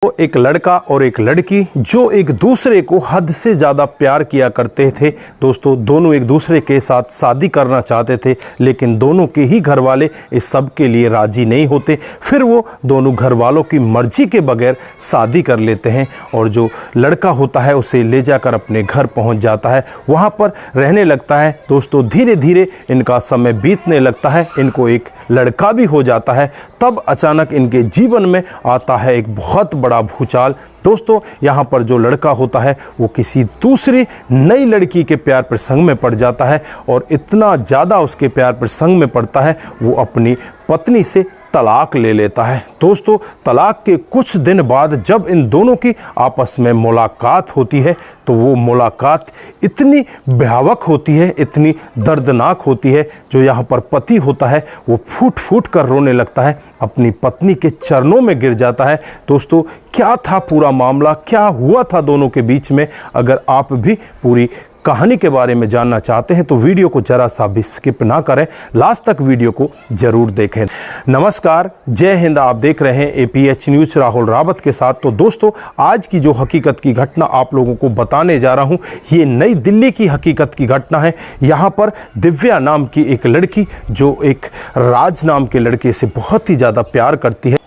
तो एक लड़का और एक लड़की जो एक दूसरे को हद से ज़्यादा प्यार किया करते थे। दोस्तों, दोनों एक दूसरे के साथ शादी करना चाहते थे, लेकिन दोनों के ही घर वाले इस सब के लिए राज़ी नहीं होते। फिर वो दोनों घर वालों की मर्ज़ी के बगैर शादी कर लेते हैं और जो लड़का होता है उसे ले जाकर अपने घर पहुंच जाता है, वहां पर रहने लगता है। दोस्तों, धीरे धीरे इनका समय बीतने लगता है, इनको एक लड़का भी हो जाता है। तब अचानक इनके जीवन में आता है एक बहुत बड़ा भूचाल। दोस्तों, यहाँ पर जो लड़का होता है वो किसी दूसरी नई लड़की के प्यार प्रसंग में पड़ जाता है और इतना ज़्यादा उसके प्यार प्रसंग में पड़ता है वो अपनी पत्नी से तलाक ले लेता है। दोस्तों, तलाक के कुछ दिन बाद जब इन दोनों की आपस में मुलाकात होती है तो वो मुलाकात इतनी भयावह होती है, इतनी दर्दनाक होती है, जो यहाँ पर पति होता है वो फूट फूट कर रोने लगता है, अपनी पत्नी के चरणों में गिर जाता है। दोस्तों, क्या था पूरा मामला, क्या हुआ था दोनों के बीच में? अगर आप भी पूरी कहानी के बारे में जानना चाहते हैं तो वीडियो को जरा सा भी स्किप ना करें, लास्ट तक वीडियो को जरूर देखें। नमस्कार, जय हिंद। आप देख रहे हैं APH न्यूज़ राहुल रावत के साथ। तो दोस्तों, आज की जो हकीकत की घटना आप लोगों को बताने जा रहा हूं, ये नई दिल्ली की हकीकत की घटना है। यहाँ पर दिव्या नाम की एक लड़की जो एक राज नाम के लड़के से बहुत ही ज़्यादा प्यार करती है।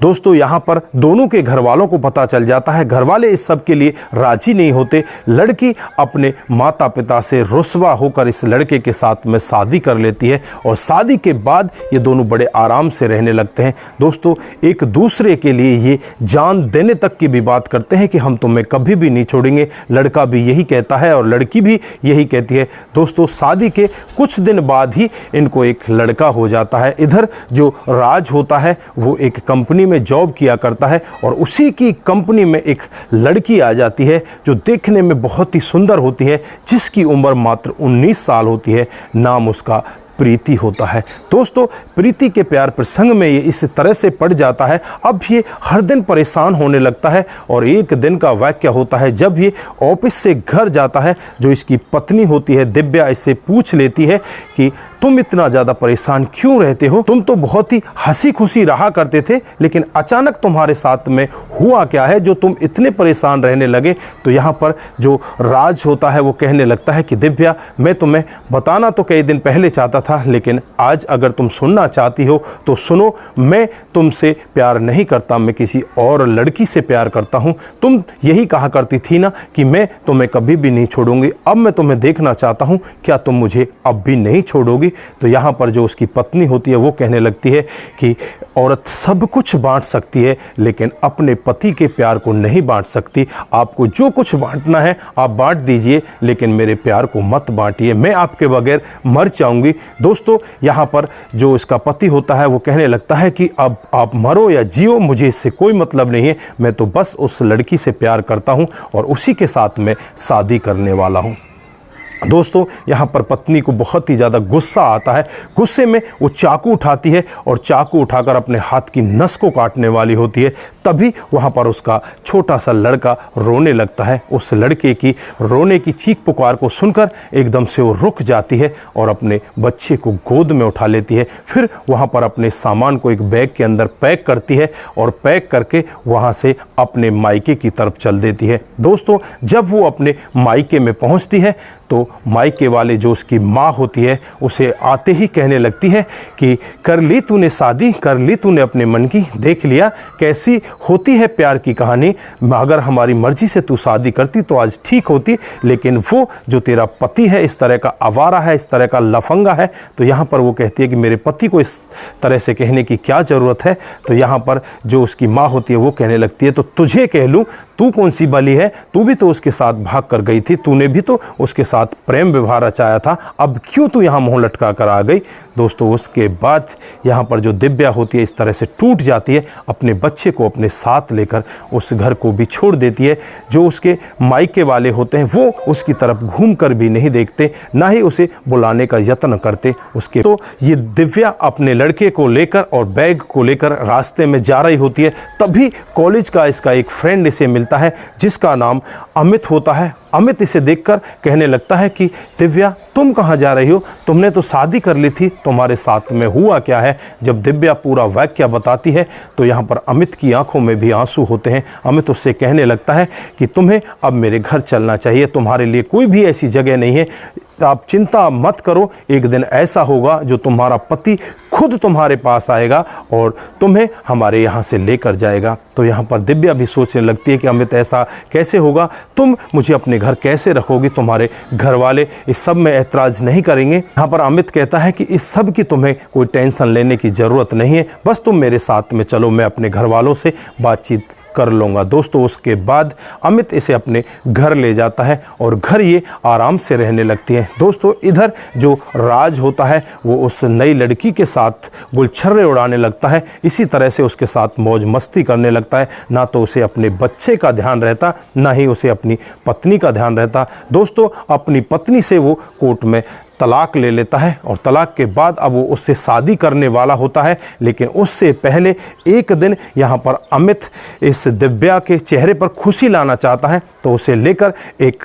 दोस्तों, यहाँ पर दोनों के घर वालों को पता चल जाता है, घर वाले इस सब के लिए राजी नहीं होते। लड़की अपने माता पिता से रुस्वा होकर इस लड़के के साथ में शादी कर लेती है और शादी के बाद ये दोनों बड़े आराम से रहने लगते हैं। दोस्तों, एक दूसरे के लिए ये जान देने तक की भी बात करते हैं कि हम तुम्हें कभी भी नहीं छोड़ेंगे। लड़का भी यही कहता है और लड़की भी यही कहती है। दोस्तों, शादी के कुछ दिन बाद ही इनको एक लड़का हो जाता है। इधर जो राज होता है वो एक कंपनी में जॉब किया करता है और उसी की कंपनी में एक लड़की आ जाती है जो देखने में बहुत ही सुंदर होती है, जिसकी उम्र मात्र 19 साल होती है। नाम उसका प्रीति होता है। दोस्तों, प्रीति के प्यार प्रसंग में ये इस तरह से पड़ जाता है, अब ये हर दिन परेशान होने लगता है। और एक दिन का वाक्य होता है जब ये ऑफिस से घर जाता है, जो इसकी पत्नी होती है दिव्या इससे पूछ लेती है कि तुम इतना ज़्यादा परेशान क्यों रहते हो? तुम तो बहुत ही हंसी खुशी रहा करते थे, लेकिन अचानक तुम्हारे साथ में हुआ क्या है जो तुम इतने परेशान रहने लगे? तो यहाँ पर जो राज होता है वो कहने लगता है कि दिव्या, मैं तुम्हें बताना तो कई दिन पहले चाहता था, लेकिन आज अगर तुम सुनना चाहती हो तो सुनो। मैं तुमसे प्यार नहीं करता, मैं किसी और लड़की से प्यार करता हूँ। तुम यही कहा करती थी ना कि मैं तुम्हें कभी भी नहीं छोड़ूंगी। अब मैं तुम्हें देखना चाहता हूँ, क्या तुम मुझे अब भी नहीं छोड़ोगी? तो यहाँ पर जो उसकी पत्नी होती है वो कहने लगती है कि औरत सब कुछ बांट सकती है, लेकिन अपने पति के प्यार को नहीं बांट सकती। आपको जो कुछ बांटना है आप बांट दीजिए, लेकिन मेरे प्यार को मत बांटिए, मैं आपके बगैर मर जाऊंगी। दोस्तों, यहाँ पर जो इसका पति होता है वो कहने लगता है कि अब आप मरो या जियो, मुझे इससे कोई मतलब नहीं है, मैं तो बस उस लड़की से प्यार करता हूँ और उसी के साथ मैं शादी करने वाला हूँ। दोस्तों, यहाँ पर पत्नी को बहुत ही ज़्यादा गुस्सा आता है। गुस्से में वो चाकू उठाती है और चाकू उठाकर अपने हाथ की नस को काटने वाली होती है। तभी वहाँ पर उसका छोटा सा लड़का रोने लगता है। उस लड़के की रोने की चीख पुकार को सुनकर एकदम से वो रुक जाती है और अपने बच्चे को गोद में उठा लेती है। फिर वहाँ पर अपने सामान को एक बैग के अंदर पैक करती है और पैक करके वहाँ से अपने मायके की तरफ चल देती है। दोस्तों, जब वो अपने मायके में पहुँचती है तो मायके वाले जो उसकी माँ होती है उसे आते ही कहने लगती है कि कर ली तूने शादी, कर ली तूने अपने मन की, देख लिया कैसी होती है प्यार की कहानी। अगर हमारी मर्जी से तू शादी करती तो आज ठीक होती, लेकिन वो जो तेरा पति है इस तरह का आवारा है, इस तरह का लफंगा है। तो यहाँ पर वो कहती है कि मेरे पति को इस तरह से कहने की क्या ज़रूरत है? तो यहाँ पर जो उसकी माँ होती है वो कहने लगती है तो तुझे कह लूँ, तू कौन सी बली है? तू भी तो उसके साथ भाग कर गई थी, तूने भी तो उसके साथ प्रेम व्यवहार रचाया था, अब क्यों तू यहाँ मुँह लटका कर आ गई? दोस्तों, उसके बाद यहाँ पर जो दिव्या होती है इस तरह से टूट जाती है, अपने बच्चे को अपने साथ लेकर उस घर को भी छोड़ देती है। जो उसके मायके वाले होते हैं वो उसकी तरफ घूम कर भी नहीं देखते, ना ही उसे बुलाने का यत्न करते उसके। तो ये दिव्या अपने लड़के को लेकर और बैग को लेकर रास्ते में जा रही होती है। तभी कॉलेज का इसका एक फ्रेंड इसे मिलता है जिसका नाम अमित होता है अमित इसे देखकर कहने लगता है कि दिव्या, तुम कहाँ जा रही हो? तुमने तो शादी कर ली थी, तुम्हारे साथ में हुआ क्या है? जब दिव्या पूरा वाक्य बताती है तो यहाँ पर अमित की आंखों में भी आंसू होते हैं। अमित उससे कहने लगता है कि तुम्हें अब मेरे घर चलना चाहिए, तुम्हारे लिए कोई भी ऐसी जगह नहीं है, आप चिंता मत करो, एक दिन ऐसा होगा जो तुम्हारा पति खुद तुम्हारे पास आएगा और तुम्हें हमारे यहाँ से लेकर जाएगा। तो यहाँ पर दिव्या भी सोचने लगती है कि अमित ऐसा कैसे होगा, तुम मुझे अपने घर कैसे रखोगी, तुम्हारे घर वाले इस सब में ऐतराज़ नहीं करेंगे। यहाँ पर अमित कहता है कि इस सब की तुम्हें कोई टेंशन लेने की ज़रूरत नहीं है, बस तुम मेरे साथ में चलो, मैं अपने घर वालों से बातचीत कर लूँगा। दोस्तों उसके बाद अमित इसे अपने घर ले जाता है और घर ये आराम से रहने लगती है। दोस्तों इधर जो राज होता है वो उस नई लड़की के साथ गुलछर्रे उड़ाने लगता है, इसी तरह से उसके साथ मौज मस्ती करने लगता है। ना तो उसे अपने बच्चे का ध्यान रहता, ना ही उसे अपनी पत्नी का ध्यान रहता। दोस्तों अपनी पत्नी से वो कोर्ट में तलाक ले लेता है और तलाक के बाद अब वो उससे शादी करने वाला होता है, लेकिन उससे पहले एक दिन यहाँ पर अमित इस दिव्या के चेहरे पर खुशी लाना चाहता है, तो उसे लेकर एक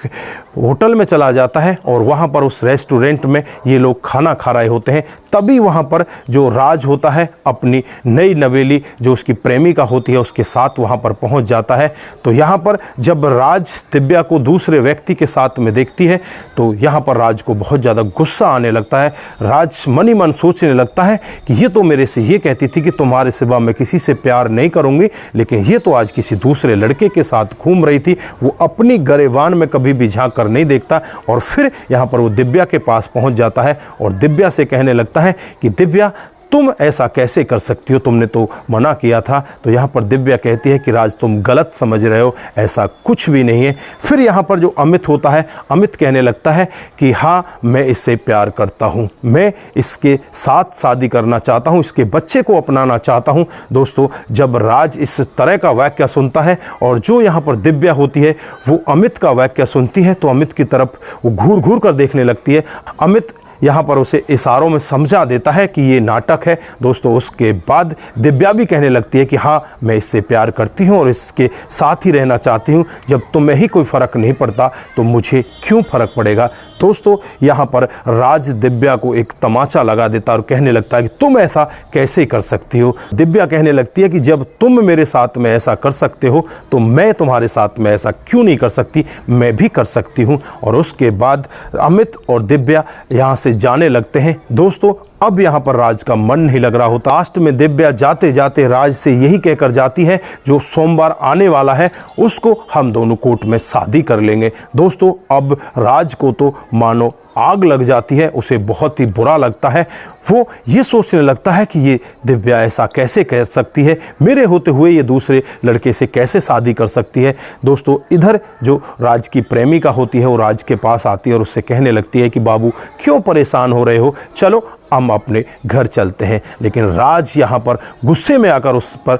होटल में चला जाता है और वहाँ पर उस रेस्टोरेंट में ये लोग खाना खा रहे होते हैं। तभी वहाँ पर जो राज होता है अपनी नई नवेली जो उसकी प्रेमिका होती है उसके साथ वहाँ पर पहुँच जाता है। तो यहाँ पर जब राज दिव्या को दूसरे व्यक्ति के साथ में देखती है तो यहाँ पर राज को बहुत ज़्यादा गुस्सा आने लगता है। राज मन ही मन सोचने लगता है कि ये तो मेरे से ये कहती थी कि तुम्हारे सिवा मैं किसी से प्यार नहीं करूँगी, लेकिन ये तो आज किसी दूसरे लड़के के साथ घूम रही थी। वो अपनी गरेवान में कभी भी झांक कर नहीं देखता और फिर यहाँ पर वो दिव्या के पास पहुँच जाता है और दिव्या से कहने लगता है कि दिव्या, तुम ऐसा कैसे कर सकती हो, तुमने तो मना किया था। तो यहाँ पर दिव्या कहती है कि राज तुम गलत समझ रहे हो, ऐसा कुछ भी नहीं है। फिर यहाँ पर जो अमित होता है, अमित कहने लगता है कि हाँ मैं इससे प्यार करता हूँ, मैं इसके साथ शादी करना चाहता हूँ, इसके बच्चे को अपनाना चाहता हूँ। दोस्तों जब राज इस तरह का वाक्य सुनता है और जो यहाँ पर दिव्या होती है वो अमित का वाक्य सुनती है तो अमित की तरफ वो घूर घूर कर देखने लगती है। अमित यहाँ पर उसे इशारों में समझा देता है कि ये नाटक है। दोस्तों उसके बाद दिव्या भी कहने लगती है कि हाँ मैं इससे प्यार करती हूँ और इसके साथ ही रहना चाहती हूँ, जब तुम्हें ही कोई फ़र्क नहीं पड़ता तो मुझे क्यों फ़र्क पड़ेगा। दोस्तों यहाँ पर राज दिव्या को एक तमाचा लगा देता और कहने लगता है कि तुम ऐसा कैसे कर सकती हो। दिव्या कहने लगती है कि जब तुम मेरे साथ में ऐसा कर सकते हो तो मैं तुम्हारे साथ में ऐसा क्यों नहीं कर सकती, मैं भी कर सकती हूँ। और उसके बाद अमित और दिव्या यहाँ से जाने लगते हैं। दोस्तों अब यहाँ पर राज का मन नहीं लग रहा होता। लास्ट में दिव्या जाते जाते राज से यही कहकर जाती है जो सोमवार आने वाला है उसको हम दोनों कोर्ट में शादी कर लेंगे। दोस्तों अब राज को तो मानो आग लग जाती है, उसे बहुत ही बुरा लगता है। वो ये सोचने लगता है कि ये दिव्या ऐसा कैसे कह सकती है, मेरे होते हुए ये दूसरे लड़के से कैसे शादी कर सकती है। दोस्तों इधर जो राज की प्रेमिका होती है वो राज के पास आती है और उससे कहने लगती है कि बाबू क्यों परेशान हो रहे हो, चलो हम अपने घर चलते हैं। लेकिन राज यहाँ पर गुस्से में आकर उस पर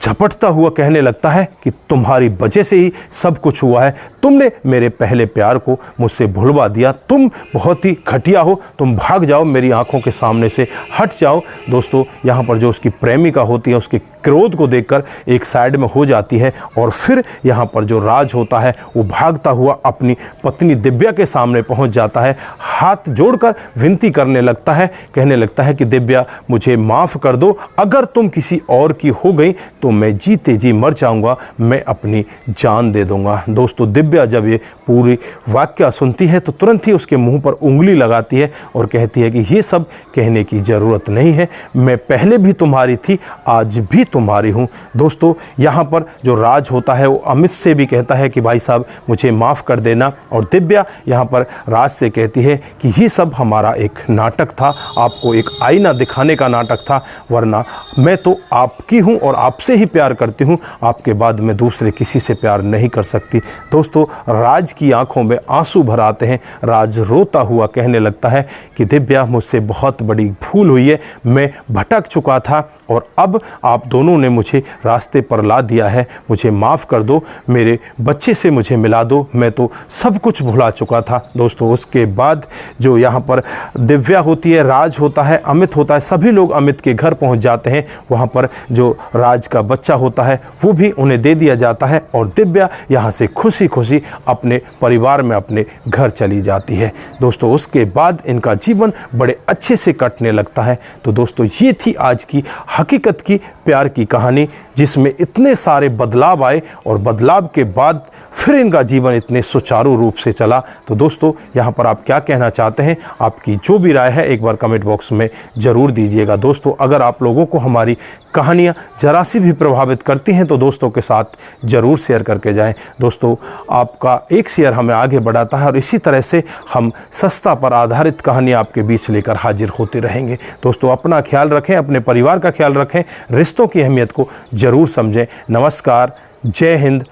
झपटता हुआ कहने लगता है कि तुम्हारी वजह से ही सब कुछ हुआ है, तुमने मेरे पहले प्यार को मुझसे भुलवा दिया, तुम बहुत ही घटिया हो, तुम भाग जाओ, मेरी आंखों के सामने से हट जाओ। दोस्तों यहाँ पर जो उसकी प्रेमिका होती है उसके क्रोध को देखकर एक साइड में हो जाती है और फिर यहाँ पर जो राज होता है वो भागता हुआ अपनी पत्नी दिव्या के सामने पहुँच जाता है, हाथ जोड़कर विनती करने लगता है, कहने लगता है कि दिव्या मुझे माफ़ कर दो, अगर तुम किसी और की हो गई तो मैं जीते जी मर जाऊंगा, मैं अपनी जान दे दूंगा। दोस्तों दिव्या जब ये पूरी वाक्य सुनती है तो तुरंत ही उसके मुंह पर उंगली लगाती है और कहती है कि ये सब कहने की ज़रूरत नहीं है, मैं पहले भी तुम्हारी थी, आज भी तुम्हारी हूँ। दोस्तों यहाँ पर जो राज होता है वो अमित से भी कहता है कि भाई साहब मुझे माफ़ कर देना, और दिव्या यहाँ पर राज से कहती है कि ये सब हमारा एक नाटक था, आपको एक आईना दिखाने का नाटक था, वरना मैं तो आपकी हूँ और आपसे ही प्यार करती हूँ, आपके बाद मैं दूसरे किसी से प्यार नहीं कर सकती। दोस्तों राज की आंखों में आंसू भर आते हैं, राज रोता हुआ कहने लगता है कि दिव्या मुझसे बहुत बड़ी भूल हुई है, मैं भटक चुका था और अब आप दोनों ने मुझे रास्ते पर ला दिया है, मुझे माफ़ कर दो, मेरे बच्चे से मुझे मिला दो, मैं तो सब कुछ भुला चुका था। दोस्तों उसके बाद जो यहाँ पर दिव्या होती है, राज होता है, अमित होता है, सभी लोग अमित के घर पहुँच जाते हैं। वहाँ पर जो राज का बच्चा होता है वो भी उन्हें दे दिया जाता है और दिव्या यहाँ से खुशी खुशी अपने परिवार में अपने घर चली जाती है। दोस्तों उसके बाद इनका जीवन बड़े अच्छे से कटने लगता है। तो दोस्तों ये थी आज की हकीकत की प्यार की कहानी, जिसमें इतने सारे बदलाव आए और बदलाव के बाद फिर इनका जीवन इतने सुचारू रूप से चला। तो दोस्तों यहाँ पर आप क्या कहना चाहते हैं, आपकी जो भी राय है एक बार कमेंट बॉक्स में ज़रूर दीजिएगा। दोस्तों अगर आप लोगों को हमारी कहानियाँ जरा सी भी प्रभावित करती हैं तो दोस्तों के साथ ज़रूर शेयर करके जाएं। दोस्तों आपका एक शेयर हमें आगे बढ़ाता है और इसी तरह से हम सस्ता पर आधारित कहानियाँ आपके बीच लेकर हाजिर होते रहेंगे। दोस्तों अपना ख्याल रखें, अपने परिवार का ख्याल रखें, रिश्तों की अहमियत को ज़रूर समझें। नमस्कार, जय हिंद,